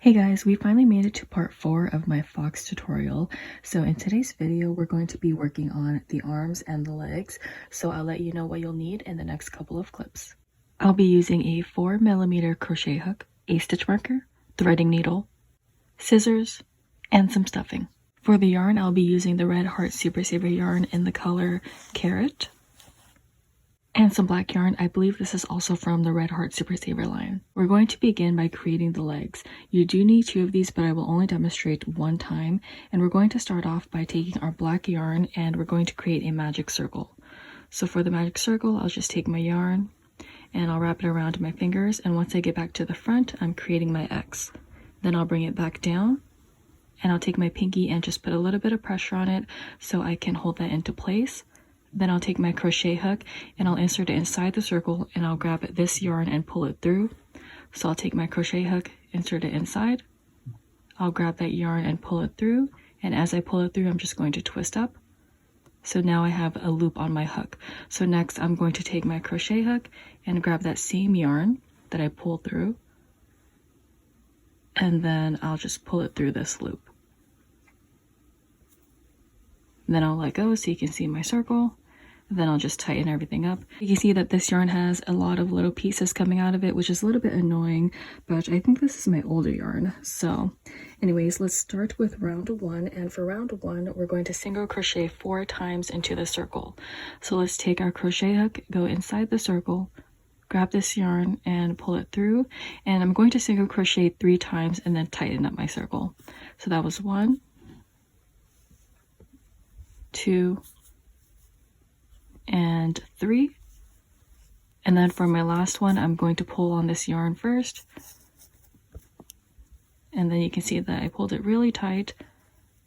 Hey guys, we finally made it to part 4 of my fox tutorial. So in today's video, we're going to be working on the arms and the legs. So I'll let you know what you'll need in the next couple of clips. I'll be using a 4mm crochet hook, a stitch marker, threading needle, scissors, and some stuffing. For the yarn, I'll be using the Red Heart Super Saver yarn in the color Carrot. And some black yarn. I believe this is also from the Red Heart Super Saver line. We're going to begin by creating the legs. You do need 2 of these, but I will only demonstrate one time. And we're going to start off by taking our black yarn and we're going to create a magic circle. So for the magic circle, I'll just take my yarn and I'll wrap it around my fingers. And once I get back to the front, I'm creating my X. Then I'll bring it back down and I'll take my pinky and just put a little bit of pressure on it so I can hold that into place. Then I'll take my crochet hook and I'll insert it inside the circle and I'll grab this yarn and pull it through. So I'll take my crochet hook, insert it inside. I'll grab that yarn and pull it through. And as I pull it through, I'm just going to twist up. So now I have a loop on my hook. So next I'm going to take my crochet hook and grab that same yarn that I pulled through. And then I'll just pull it through this loop. And then I'll let go so you can see my circle. Then I'll just tighten everything up. You can see that this yarn has a lot of little pieces coming out of it, which is a little bit annoying, but I think this is my older yarn. So anyways, let's start with round 1. And for round 1, we're going to single crochet 4 times into the circle. So let's take our crochet hook, go inside the circle, grab this yarn and pull it through. And I'm going to single crochet 3 times and then tighten up my circle. So that was 1, 2, and 3. And then for my last one, I'm going to pull on this yarn first. And then you can see that I pulled it really tight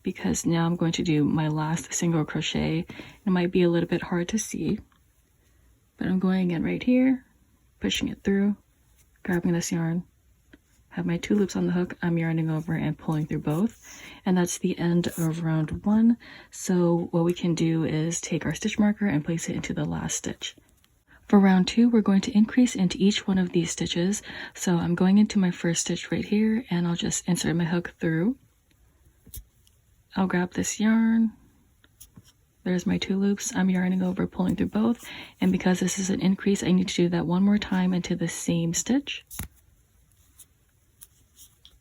because now I'm going to do my last single crochet. It might be a little bit hard to see, but I'm going again right here, pushing it through, grabbing this yarn, have my 2 loops on the hook, I'm yarning over and pulling through both. And that's the end of round 1. So what we can do is take our stitch marker and place it into the last stitch. For round 2, we're going to increase into each one of these stitches. So I'm going into my first stitch right here and I'll just insert my hook through. I'll grab this yarn. There's my 2 loops. I'm yarning over, pulling through both. And because this is an increase, I need to do that one more time into the same stitch.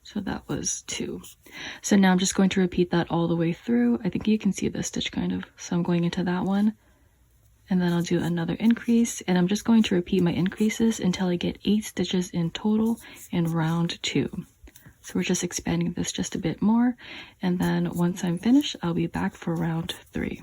So that was 2. So now I'm just going to repeat that all the way through. I think you can see this stitch kind of. So I'm going into that one and then I'll do another increase and I'm just going to repeat my increases until I get 8 stitches in total in round 2. So we're just expanding this just a bit more. And then once I'm finished, I'll be back for round 3.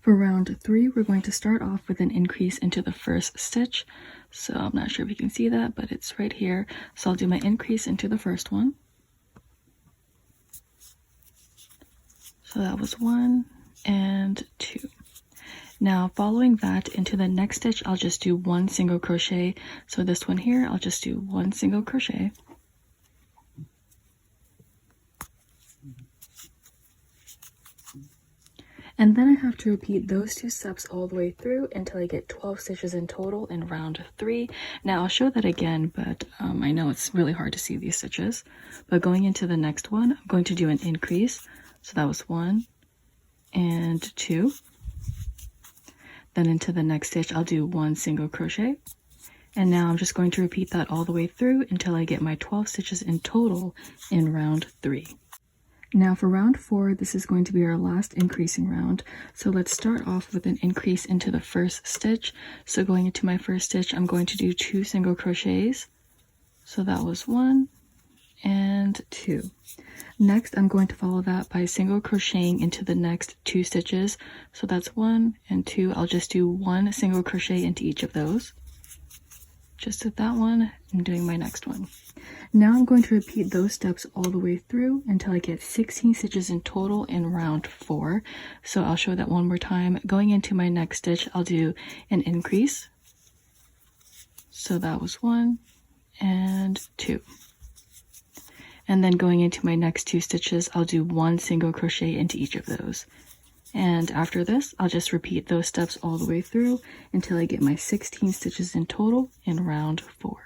For round 3, we're going to start off with an increase into the first stitch. So I'm not sure if you can see that, but it's right here. So I'll do my increase into the first one. So that was 1 and 2. Now following that into the next stitch, I'll just do 1 single crochet. So this one here, I'll just do 1 single crochet. And then I have to repeat those 2 steps all the way through until I get 12 stitches in total in round 3. Now I'll show that again, but I know it's really hard to see these stitches. But going into the next one, I'm going to do an increase. So that was 1 and 2. Then into the next stitch, I'll do 1 single crochet. And now I'm just going to repeat that all the way through until I get my 12 stitches in total in round 3. Now for round 4, this is going to be our last increasing round. So let's start off with an increase into the first stitch. So going into my first stitch, I'm going to do 2 single crochets. So that was 1 and 2. Next, I'm going to follow that by single crocheting into the next 2 stitches. So that's 1 and 2. I'll just do 1 single crochet into each of those. Just did that one and doing my next one. Now I'm going to repeat those steps all the way through until I get 16 stitches in total in round 4. So I'll show that one more time. Going into my next stitch, I'll do an increase. So that was 1 and 2. And then going into my next 2 stitches, I'll do 1 single crochet into each of those. And after this, I'll just repeat those steps all the way through until I get my 16 stitches in total in round 4.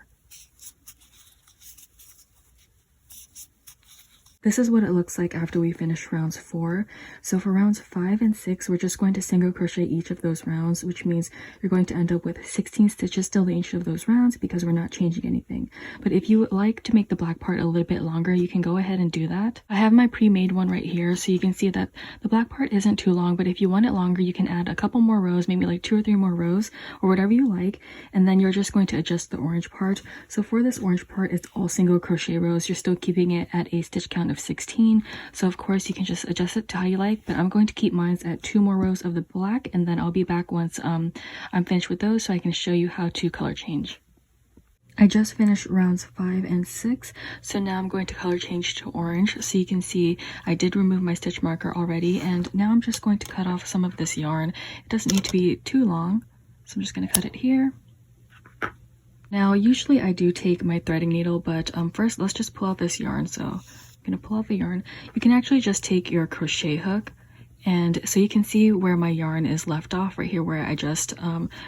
This is what it looks like after we finish rounds 4. So for rounds 5 and 6, we're just going to single crochet each of those rounds, which means you're going to end up with 16 stitches still in each of those rounds because we're not changing anything. But if you would like to make the black part a little bit longer, you can go ahead and do that. I have my pre-made one right here, so you can see that the black part isn't too long, but if you want it longer, you can add a couple more rows, maybe like 2 or 3 more rows or whatever you like, and then you're just going to adjust the orange part. So for this orange part, it's all single crochet rows. You're still keeping it at a stitch count of 16, so of course you can just adjust it to how you like, but I'm going to keep mine at 2 more rows of the black, and then I'll be back once I'm finished with those so I can show you how to color change. I just finished rounds 5 and 6, so now I'm going to color change to orange. So you can see I did remove my stitch marker already, and now I'm just going to cut off some of this yarn. It doesn't need to be too long, so I'm just going to cut it here. Now usually I do take my threading needle, but first let's just pull out this yarn. So I'm going to pull out the yarn. You can actually just take your crochet hook, and so you can see where my yarn is left off right here where I just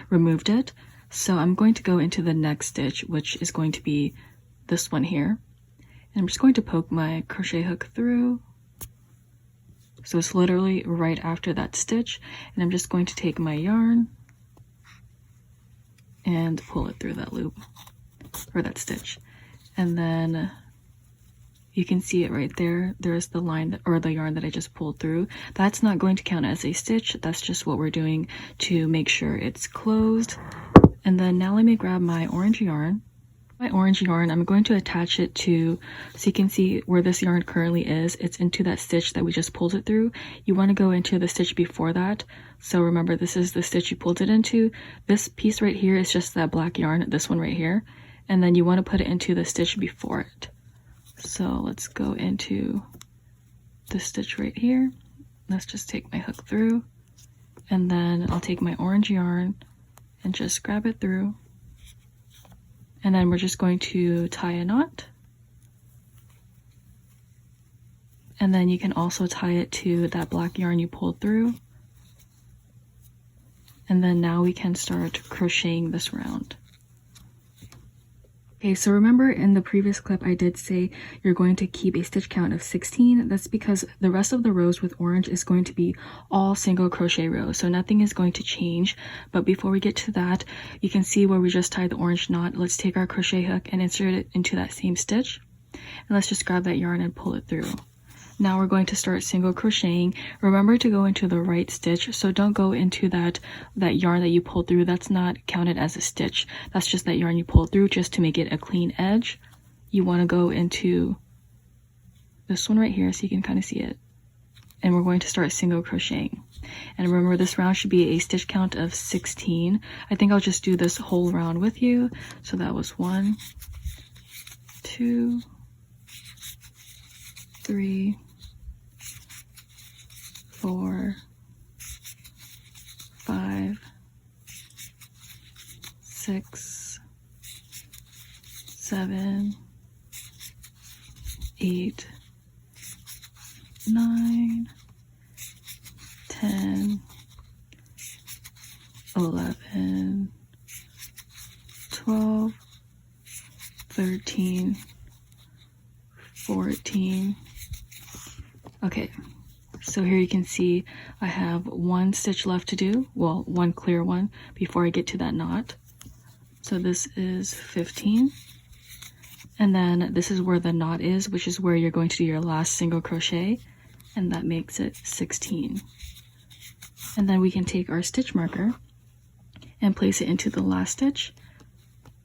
removed it. So I'm going to go into the next stitch, which is going to be this one here, and I'm just going to poke my crochet hook through. So it's literally right after that stitch, and I'm just going to take my yarn and pull it through that loop or that stitch, and then you can see it right there. There's the line that, or the yarn that I just pulled through. That's not going to count as a stitch. That's just what we're doing to make sure it's closed. And then now let me grab my orange yarn. My orange yarn, I'm going to attach it to, so you can see where this yarn currently is. It's into that stitch that we just pulled it through. You want to go into the stitch before that. So remember, this is the stitch you pulled it into. This piece right here is just that black yarn, this one right here. And then you want to put it into the stitch before it. So let's go into the stitch right here. Let's just take my hook through, and then I'll take my orange yarn and just grab it through, and then we're just going to tie a knot, and then you can also tie it to that black yarn you pulled through, and then now we can start crocheting this round. Okay, so remember in the previous clip I did say you're going to keep a stitch count of 16. That's because the rest of the rows with orange is going to be all single crochet rows, so nothing is going to change. But before we get to that, you can see where we just tied the orange knot. Let's take our crochet hook and insert it into that same stitch, and let's just grab that yarn and pull it through. Now we're going to start single crocheting. Remember to go into the right stitch, so don't go into that yarn that you pulled through. That's not counted as a stitch. That's just that yarn you pulled through just to make it a clean edge. You want to go into this one right here so you can kind of see it. And we're going to start single crocheting. And remember, this round should be a stitch count of 16. I think I'll just do this whole round with you. So that was 1, 2, 3, 4, 5, 6, 7, 8, 9, 10, 11, 12, 13, 14. Okay, so here you can see I have 1 stitch left to do, well, 1 clear one before I get to that knot. So this is 15, and then this is where the knot is, which is where you're going to do your last single crochet, and that makes it 16. And then we can take our stitch marker and place it into the last stitch,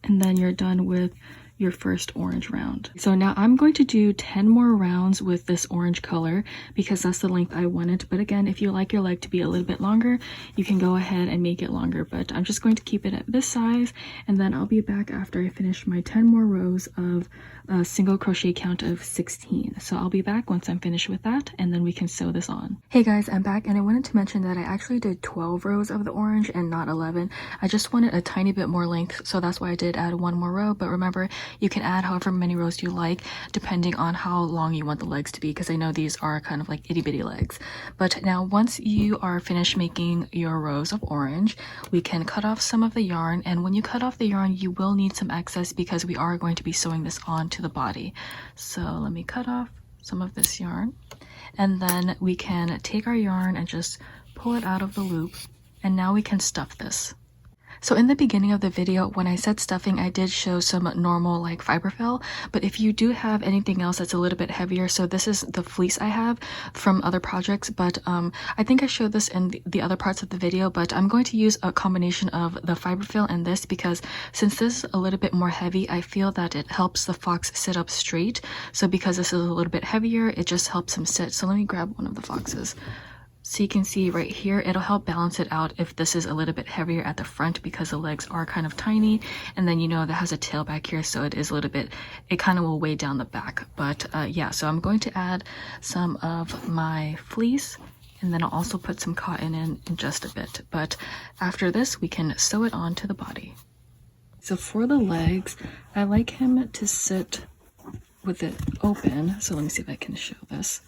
and then you're done with your first orange round. So now I'm going to do 10 more rounds with this orange color because that's the length I wanted. But again, if you like your leg to be a little bit longer, you can go ahead and make it longer, but I'm just going to keep it at this size, and then I'll be back after I finish my 10 more rows of a single crochet count of 16. So I'll be back once I'm finished with that, and then we can sew this on. Hey guys, I'm back, and I wanted to mention that I actually did 12 rows of the orange and not 11. I just wanted a tiny bit more length, so that's why I did add 1 more row. But remember, You can add however many rows you like depending on how long you want the legs to be, because I know these are kind of like itty bitty legs. But now once you are finished making your rows of orange, we can cut off some of the yarn, and when you cut off the yarn you will need some excess because we are going to be sewing this onto the body. So let me cut off some of this yarn, and then we can take our yarn and just pull it out of the loop, and now we can stuff this. So in the beginning of the video, when I said stuffing, I did show some normal like fiberfill, but if you do have anything else that's a little bit heavier, so this is the fleece I have from other projects, but I think I showed this in the other parts of the video, but I'm going to use a combination of the fiberfill and this because since this is a little bit more heavy, I feel that it helps the fox sit up straight. So because this is a little bit heavier, it just helps him sit. So let me grab one of the foxes. So you can see right here, it'll help balance it out if this is a little bit heavier at the front because the legs are kind of tiny, and then you know that has a tail back here, so it is a little bit, it kind of will weigh down the back. But yeah, so I'm going to add some of my fleece, and then I'll also put some cotton in just a bit. But after this, we can sew it onto the body. So for the legs, I like him to sit with it open. So let me see if I can show this.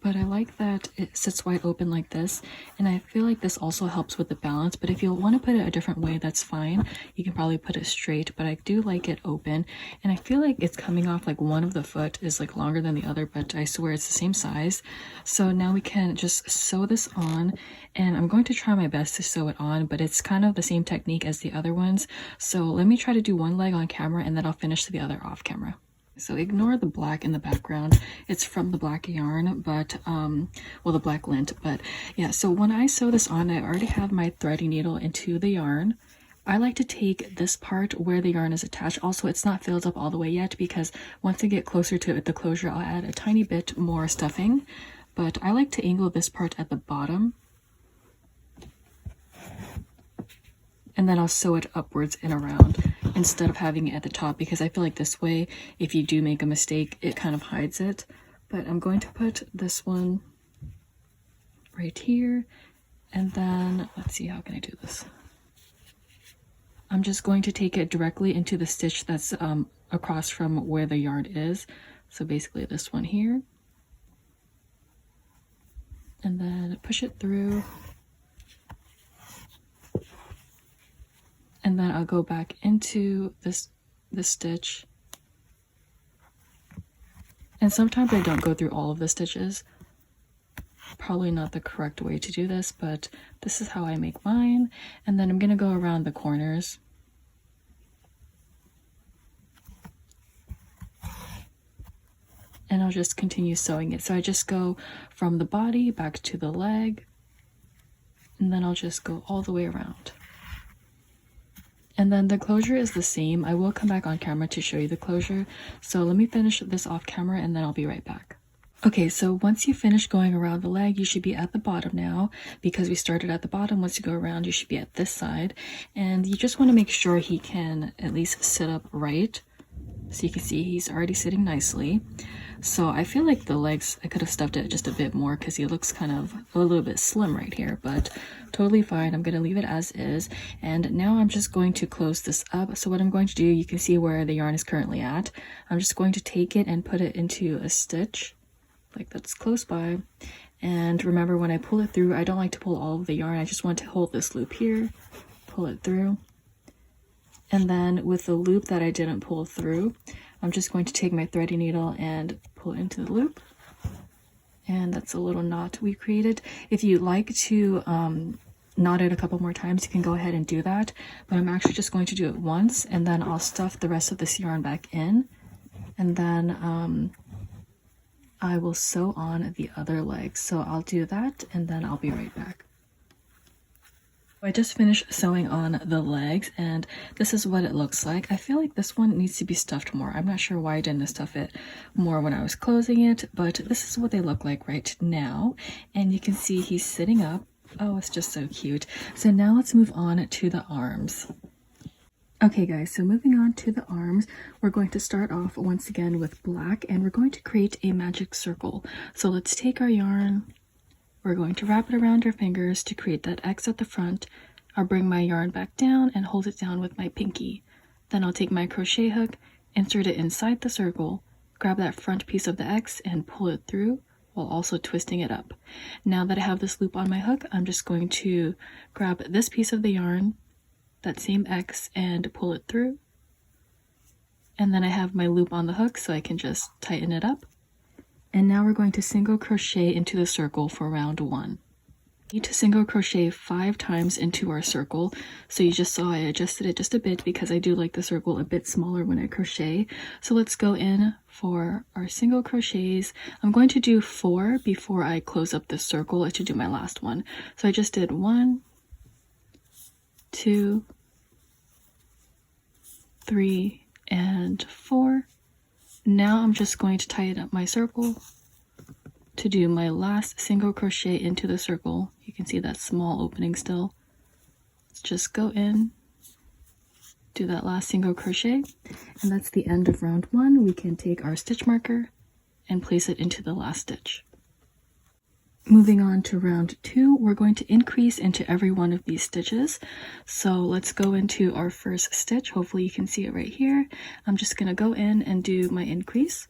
But I like that it sits wide open like this, and I feel like this also helps with the balance. But if you want to put it a different way, that's fine. You can probably put it straight, but I do like it open, and I feel like it's coming off like one of the foot is like longer than the other, but I swear it's the same size. So now we can just sew this on, and I'm going to try my best to sew it on, but it's kind of the same technique as the other ones. So let me try to do one leg on camera, and then I'll finish the other off camera. So ignore the black in the background. It's from the black yarn, but well, the black lint. But yeah, so when I sew this on, I already have my threading needle into the yarn. I like to take this part where the yarn is attached. Also, it's not filled up all the way yet because once I get closer to the closure, I'll add a tiny bit more stuffing. But I like to angle this part at the bottom, and then I'll sew it upwards and around instead of having it at the top, because I feel like this way, if you do make a mistake, it kind of hides it. But I'm going to put this one right here, and then let's see, how can I do this? I'm just going to take it directly into the stitch that's across from where the yarn is. So basically this one here, and then push it through. And then I'll go back into this stitch. And sometimes I don't go through all of the stitches. Probably not the correct way to do this, but this is how I make mine. And then I'm going to go around the corners. And I'll just continue sewing it. So I just go from the body back to the leg, and then I'll just go all the way around. And then the closure is the same. I will come back on camera to show you the closure. So let me finish this off camera, and then I'll be right back. Okay, so once you finish going around the leg, you should be at the bottom now, because we started at the bottom. Once you go around, you should be at this side. And you just want to make sure he can at least sit up right. So you can see he's already sitting nicely. So I feel like the legs, I could have stuffed it just a bit more because he looks kind of a little bit slim right here, but totally fine. I'm going to leave it as is. And now I'm just going to close this up. So what I'm going to do, you can see where the yarn is currently at. I'm just going to take it and put it into a stitch like that's close by. And remember, when I pull it through, I don't like to pull all of the yarn. I just want to hold this loop here, pull it through. And then with the loop that I didn't pull through, I'm just going to take my threading needle and pull it into the loop. And that's a little knot we created. If you'd like to knot it a couple more times, you can go ahead and do that. But I'm actually just going to do it once, and then I'll stuff the rest of this yarn back in. And then I will sew on the other leg. So I'll do that, and then I'll be right back. I just finished sewing on the legs, and this is what it looks like. I feel like this one needs to be stuffed more. I'm not sure why I didn't stuff it more when I was closing it, but this is what they look like right now. And you can see he's sitting up. Oh, it's just so cute. So now let's move on to the arms. Okay guys, so moving on to the arms, we're going to start off once again with black, and we're going to create a magic circle. So let's take our yarn. We're going to wrap it around our fingers to create that X at the front. I'll bring my yarn back down and hold it down with my pinky. Then I'll take my crochet hook, insert it inside the circle, grab that front piece of the X and pull it through while also twisting it up. Now that I have this loop on my hook, I'm just going to grab this piece of the yarn, that same X, and pull it through. And then I have my loop on the hook so I can just tighten it up. And now we're going to single crochet into the circle for round 1. We need to single crochet 5 times into our circle. So you just saw I adjusted it just a bit because I do like the circle a bit smaller when I crochet. So let's go in for our single crochets. I'm going to do 4 before I close up this circle. I should do my last one. So I just did 1, 2, 3, and 4. Now I'm just going to tighten up my circle to do my last single crochet into the circle. You can see that small opening still. Let's just go in, do that last single crochet, and that's the end of round 1. We can take our stitch marker and place it into the last stitch. Moving on to round 2, we're going to increase into every one of these stitches. So let's go into our first stitch. Hopefully you can see it right here. I'm just going to go in and do my increase,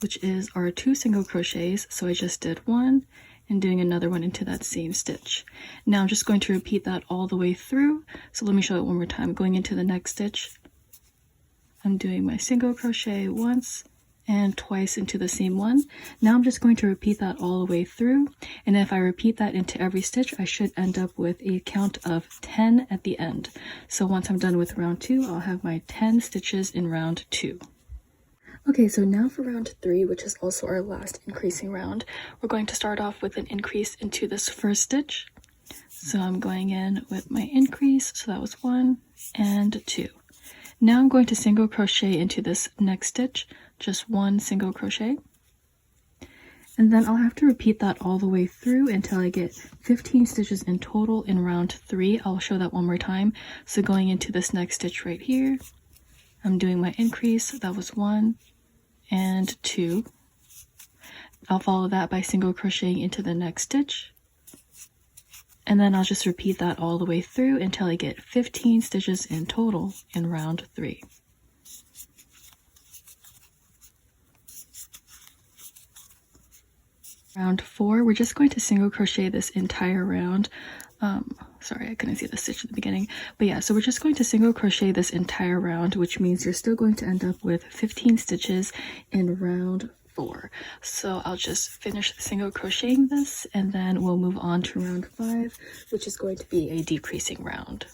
which is our 2 single crochets. So I just did 1 and doing another one into that same stitch. Now I'm just going to repeat that all the way through. So let me show it one more time. Going into the next stitch, I'm doing my single crochet once and twice into the same one. Now I'm just going to repeat that all the way through, and if I repeat that into every stitch, I should end up with a count of 10 at the end. So once I'm done with round 2, I'll have my 10 stitches in round 2. Okay, so now for round 3, which is also our last increasing round, we're going to start off with an increase into this first stitch. So I'm going in with my increase, so that was 1 and 2. Now I'm going to single crochet into this next stitch, just 1 single crochet. And then I'll have to repeat that all the way through until I get 15 stitches in total in round 3. I'll show that one more time. So going into this next stitch right here, I'm doing my increase, that was 1 and 2. I'll follow that by single crocheting into the next stitch. And then I'll just repeat that all the way through until I get 15 stitches in total in round 3. Round 4, we're just going to single crochet this entire round. Sorry, I couldn't see the stitch at the beginning. But yeah, so we're just going to single crochet this entire round, which means you're still going to end up with 15 stitches in round 4. So I'll just finish single crocheting this, and then we'll move on to round 5, which is going to be a decreasing round.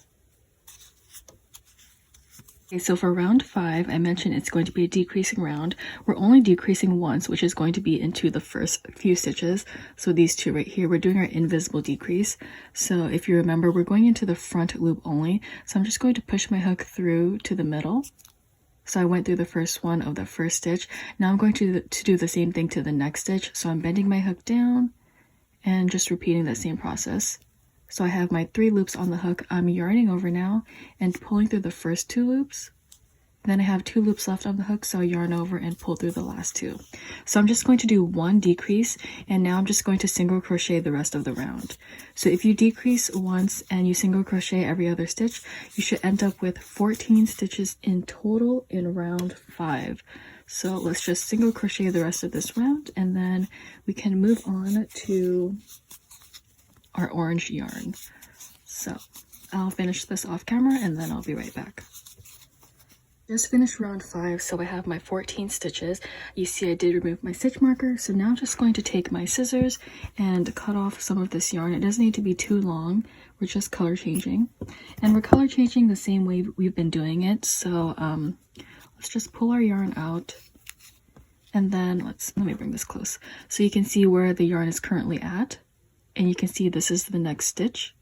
Okay, so for round 5, I mentioned it's going to be a decreasing round. We're only decreasing once, which is going to be into the first few stitches. So these two right here, we're doing our invisible decrease. So if you remember, we're going into the front loop only. So I'm just going to push my hook through to the middle. So I went through the first one of the first stitch. Now I'm going to do the same thing to the next stitch. So I'm bending my hook down and just repeating that same process. So I have my 3 loops on the hook. I'm yarning over now and pulling through the first 2 loops. Then I have 2 loops left on the hook, so I yarn over and pull through the last 2. So I'm just going to do 1 decrease, and now I'm just going to single crochet the rest of the round. So if you decrease once and you single crochet every other stitch, you should end up with 14 stitches in total in round 5. So let's just single crochet the rest of this round, and then we can move on to our orange yarn. So I'll finish this off camera and then I'll be right back. Just finished round 5, so I have my 14 stitches. You see I did remove my stitch marker, so now I'm just going to take my scissors and cut off some of this yarn. It doesn't need to be too long. We're just color changing, and we're color changing the same way we've been doing it. So let's just pull our yarn out, and then let me bring this close so you can see where the yarn is currently at. And you can see this is the next stitch,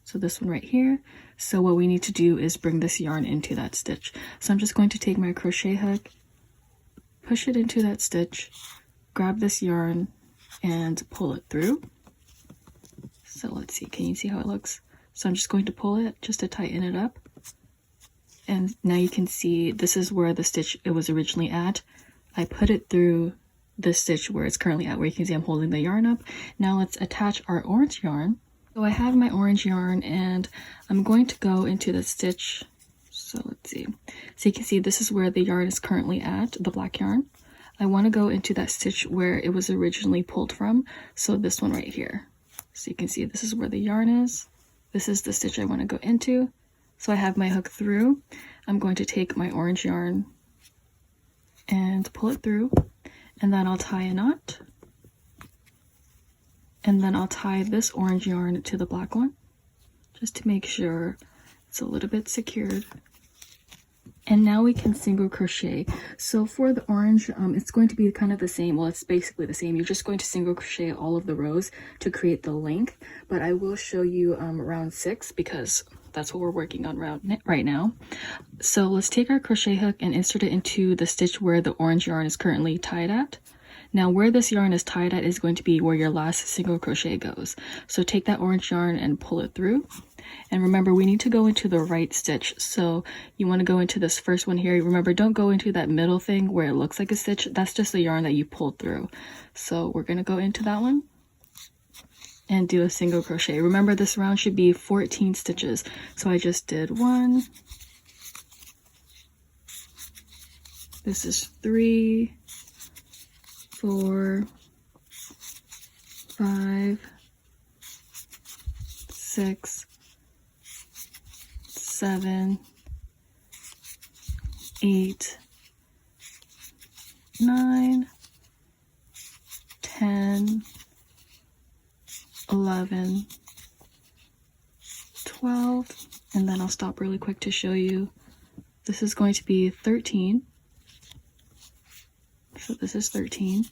so this one right here. So what we need to do is bring this yarn into that stitch. So I'm just going to take my crochet hook, push it into that stitch, grab this yarn and pull it through. So let's see, can you see how it looks? So I'm just going to pull it just to tighten it up, and now you can see this is where the stitch it was originally at. I put it through the stitch where it's currently at, where you can see I'm holding the yarn up. Now let's attach our orange yarn. So I have my orange yarn and I'm going to go into the stitch. So let's see. So you can see this is where the yarn is currently at, the black yarn. I want to go into that stitch where it was originally pulled from. So this one right here. So you can see this is where the yarn is. This is the stitch I want to go into. So I have my hook through. I'm going to take my orange yarn and pull it through, and then I'll tie a knot. And then I'll tie this orange yarn to the black one, just to make sure it's a little bit secured. And now we can single crochet. So for the orange, it's going to be kind of the same. Well, it's basically the same. You're just going to single crochet all of the rows to create the length. But I will show you round 6 because that's what we're working on right now. So let's take our crochet hook and insert it into the stitch where the orange yarn is currently tied at. Now where this yarn is tied at is going to be where your last single crochet goes. So take that orange yarn and pull it through. And remember, we need to go into the right stitch. So you want to go into this first one here. Remember, don't go into that middle thing where it looks like a stitch. That's just the yarn that you pulled through. So we're going to go into that one and do a single crochet. Remember, this round should be 14 stitches. So I just did 1. This is 3, 4, 5, 6, 7, 8, 9, 10, 11, 12, and then I'll stop really quick to show you. This is going to be 13. So this is 13.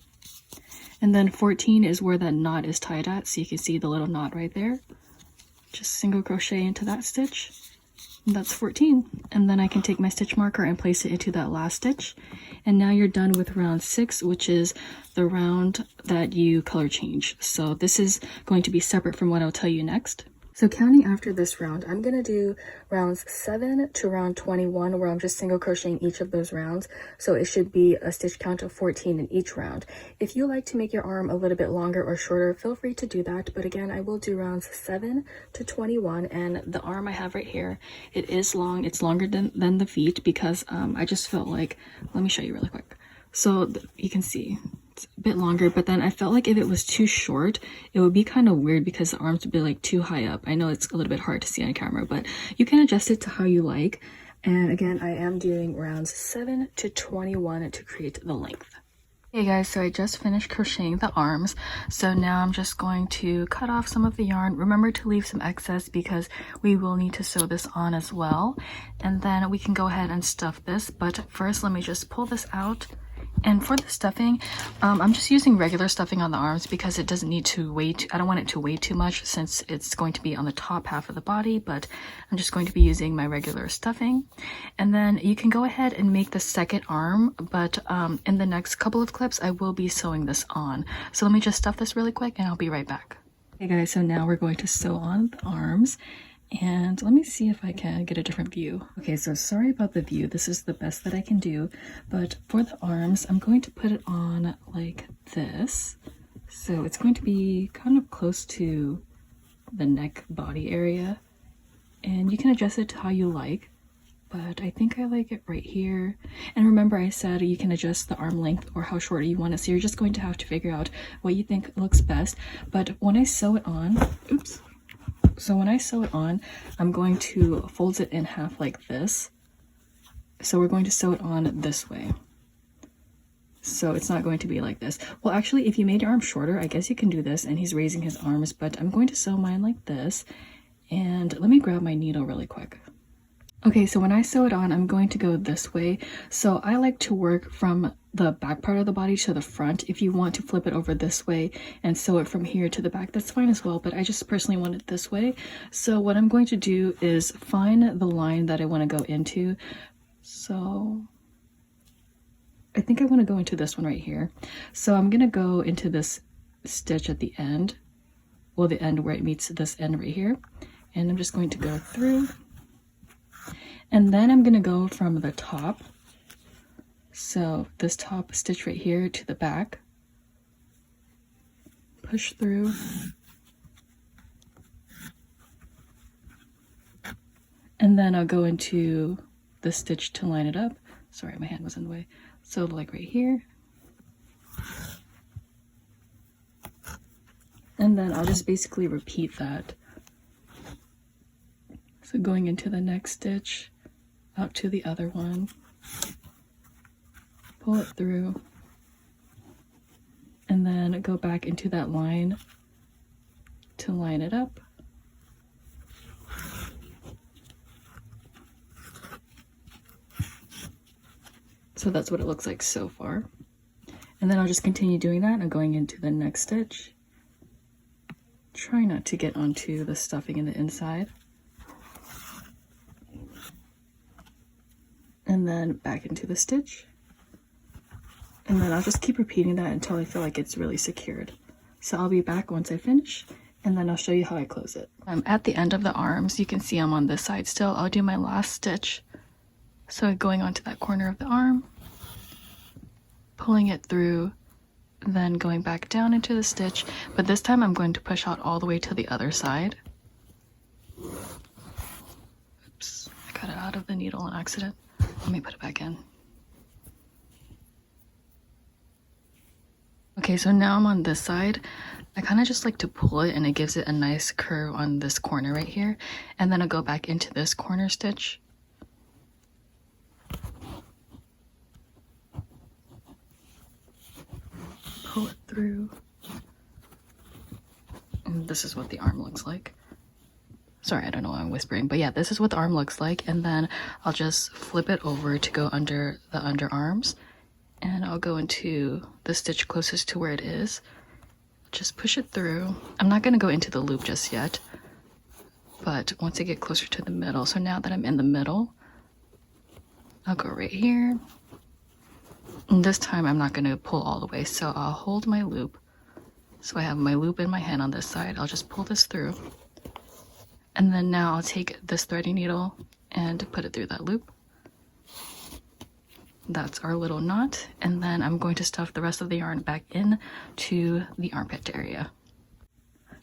And then 14 is where that knot is tied at. So you can see the little knot right there. Just single crochet into that stitch. And that's 14. And then I can take my stitch marker and place it into that last stitch. And now you're done with round 6, which is the round that you color change. So this is going to be separate from what I'll tell you next. So counting after this round, I'm going to do rounds 7 to round 21 where I'm just single crocheting each of those rounds. So it should be a stitch count of 14 in each round. If you like to make your arm a little bit longer or shorter, feel free to do that. But again, I will do rounds 7 to 21, and the arm I have right here, it is long. It's longer than the feet because I just felt like, let me show you really quick. So you can see it's a bit longer, but then I felt like if it was too short, it would be kind of weird because the arms would be like too high up. I know it's a little bit hard to see on camera, but you can adjust it to how you like. And again, I am doing rounds 7 to 21 to create the length. Hey guys, so I just finished crocheting the arms. So now I'm just going to cut off some of the yarn. Remember to leave some excess because we will need to sew this on as well. And then we can go ahead and stuff this. But first, let me just pull this out. And for the stuffing, I'm just using regular stuffing on the arms because it doesn't need to weigh, I don't want it to weigh too much since it's going to be on the top half of the body, but I'm just going to be using my regular stuffing. And then you can go ahead and make the second arm, but in the next couple of clips, I will be sewing this on. So let me just stuff this really quick and I'll be right back. Hey guys, so now we're going to sew on the arms. And let me see if I can get a different view. Okay, so sorry about the view. This is the best that I can do. But for the arms, I'm going to put it on like this. So it's going to be kind of close to the neck body area. And you can adjust it to how you like. But I think I like it right here. And remember, I said you can adjust the arm length or how short you want it. So you're just going to have to figure out what you think looks best. But when I sew it on, oops. So when I sew it on, I'm going to fold it in half like this. So we're going to sew it on this way. So it's not going to be like this. Well, actually, if you made your arm shorter, I guess you can do this. And he's raising his arms, but I'm going to sew mine like this. And let me grab my needle really quick. Okay, so when I sew it on, I'm going to go this way. So I like to work from the back part of the body to the front. If you want to flip it over this way and sew it from here to the back, that's fine as well, but I just personally want it this way. So what I'm going to do is find the line that I want to go into. So I think I want to go into this one right here. So I'm going to go into this stitch at the end, well, the end where it meets this end right here. And I'm just going to go through. And then I'm going to go from the top, so this top stitch right here, to the back, push through, And then I'll go into the stitch to line it up. Sorry, my hand was in the way. So like right here. And then I'll just basically repeat that. So going into the next stitch, out to the other one, pull it through, and then go back into that line to line it up. So that's what it looks like so far. And then I'll just continue doing that and going into the next stitch. Try not to get onto the stuffing in the inside. And then back into the stitch. And then I'll just keep repeating that until I feel like it's really secured. So I'll be back once I finish, and then I'll show you how I close it. I'm at the end of the arms. You can see I'm on this side still. I'll do my last stitch. So going onto that corner of the arm, pulling it through, then going back down into the stitch, but this time I'm going to push out all the way to the other side. Oops, I got it out of the needle on accident. Let me put it back in. Okay, so now I'm on this side. I kind of just like to pull it and it gives it a nice curve on this corner right here. And then I'll go back into this corner stitch. Pull it through. And this is what the arm looks like. Sorry, I don't know why I'm whispering, but yeah, this is what the arm looks like. And then I'll just flip it over to go under the underarms. And I'll go into the stitch closest to where it is. Just push it through. I'm not going to go into the loop just yet, but once I get closer to the middle. So now that I'm in the middle, I'll go right here. And this time I'm not going to pull all the way, so I'll hold my loop. So I have my loop in my hand on this side. I'll just pull this through. And then now I'll take this threading needle and put it through that loop. That's our little knot. And then I'm going to stuff the rest of the yarn back in to the armpit area.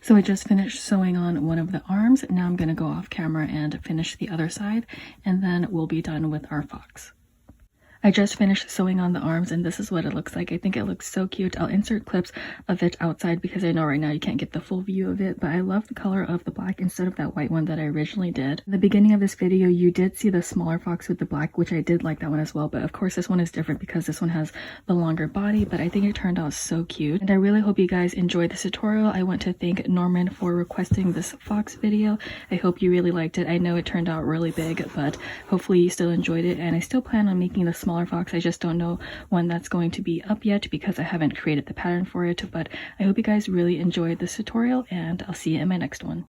So I just finished sewing on one of the arms. Now I'm going to go off camera and finish the other side, and then we'll be done with our fox. I just finished sewing on the arms, and this is what it looks like. I think it looks so cute. I'll insert clips of it outside because I know right now you can't get the full view of it, but I love the color of the black instead of that white one that I originally did. In the beginning of this video, you did see the smaller fox with the black, which I did like that one as well, but of course this one is different because this one has the longer body, but I think it turned out so cute. And I really hope you guys enjoyed this tutorial. I want to thank Norman for requesting this fox video. I hope you really liked it. I know it turned out really big, but hopefully you still enjoyed it, and I still plan on making the smaller fox. I just don't know when that's going to be up yet because I haven't created the pattern for it, but I hope you guys really enjoyed this tutorial, and I'll see you in my next one.